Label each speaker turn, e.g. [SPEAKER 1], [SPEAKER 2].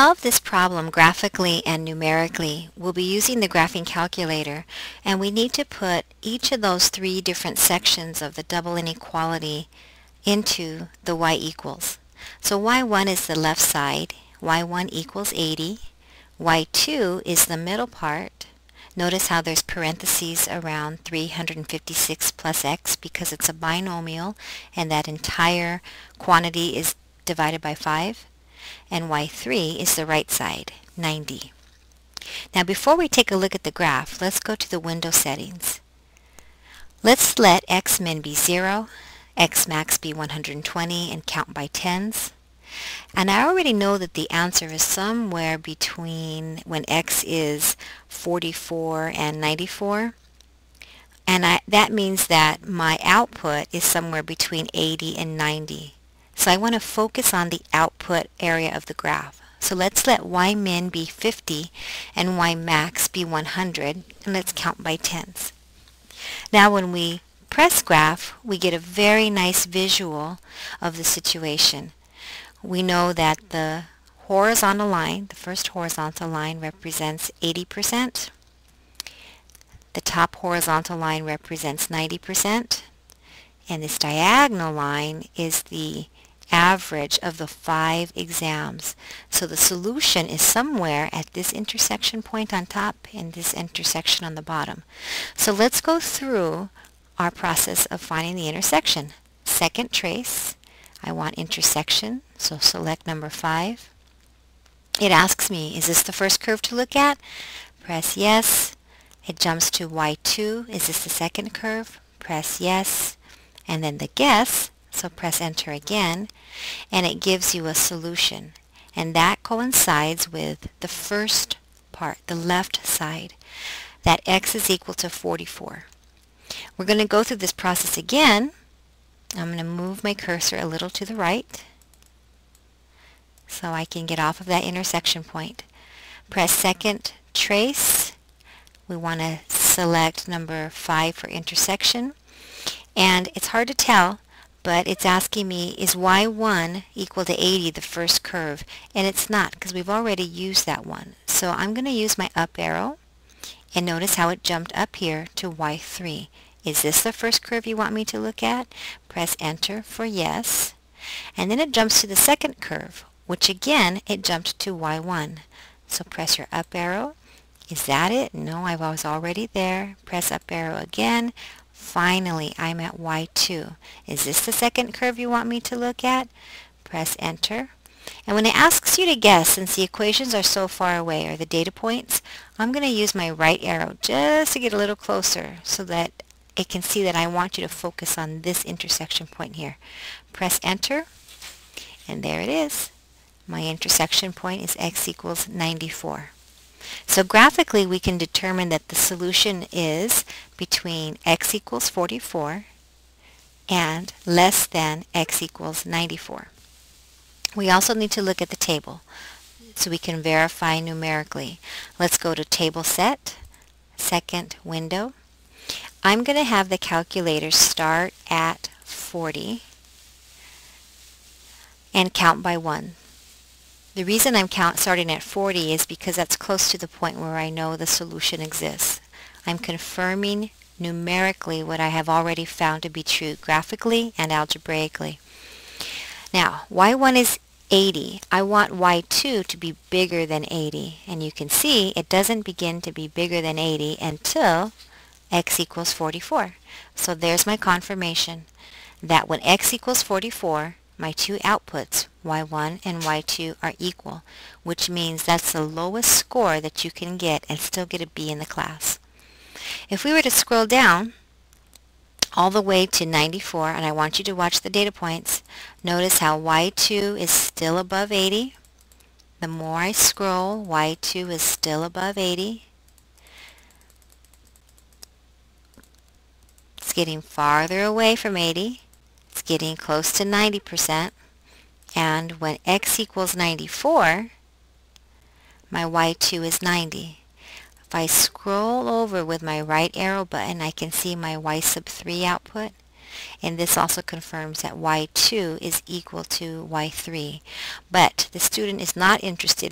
[SPEAKER 1] solve this problem graphically and numerically, we'll be using the graphing calculator, and we need to put each of those three different sections of the double inequality into the y equals. So y1 is the left side, y1 equals 80, y2 is the middle part. Notice how there's parentheses around 356 plus x because it's a binomial and that entire quantity is divided by 5. And y3 is the right side, 90. Now before we take a look at the graph, let's go to the window settings. Let's let x min be 0, x max be 120, and count by tens. And I already know that the answer is somewhere between when x is 44 and 94. And that means that my output is somewhere between 80 and 90. So I want to focus on the output area of the graph. So let's let y min be 50 and y max be 100, and let's count by tens. Now when we press graph, we get a very nice visual of the situation. We know that the horizontal line, the first horizontal line, represents 80%. The top horizontal line represents 90%. And this diagonal line is the average of the 5 exams. So the solution is somewhere at this intersection point on top and this intersection on the bottom. So let's go through our process of finding the intersection. Second trace, I want intersection, so select number 5. It asks me, is this the first curve to look at? Press yes. It jumps to y2. Is this the second curve? Press yes. And then the guess, so press enter again, and it gives you a solution. And that coincides with the first part, the left side, that x is equal to 44. We're going to go through this process again. I'm going to move my cursor a little to the right so I can get off of that intersection point. Press second trace. We want to select number 5 for intersection. And it's hard to tell, but it's asking me, is y1 equal to 80 the first curve? And it's not, because we've already used that one. So I'm going to use my up arrow, and notice how it jumped up here to y3. Is this the first curve you want me to look at? Press enter for yes. And then it jumps to the second curve, which again, it jumped to y1. So press your up arrow. Is that it? No, I was already there. Press up arrow again. Finally, I'm at y2. Is this the second curve you want me to look at? Press enter. And when it asks you to guess, since the equations are so far away, or the data points, I'm going to use my right arrow just to get a little closer so that it can see that I want you to focus on this intersection point here. Press enter, and there it is. My intersection point is x equals 94. So graphically, we can determine that the solution is between x equals 44 and less than x equals 94. We also need to look at the table so we can verify numerically. Let's go to table set, second window. I'm going to have the calculator start at 40 and count by 1. The reason I'm starting at 40 is because that's close to the point where I know the solution exists. I'm confirming numerically what I have already found to be true graphically and algebraically. Now, y1 is 80. I want y2 to be bigger than 80. And you can see it doesn't begin to be bigger than 80 until x equals 44. So there's my confirmation that when x equals 44, my two outputs, y1 and y2, are equal, which means that's the lowest score that you can get and still get a B in the class. If we were to scroll down all the way to 94, and I want you to watch the data points, notice how y2 is still above 80. The more I scroll, y2 is still above 80. It's getting farther away from 80. It's getting close to 90%. And when x equals 94, my y2 is 90. If I scroll over with my right arrow button, I can see my y sub 3 output. And this also confirms that y2 is equal to y3. But the student is not interested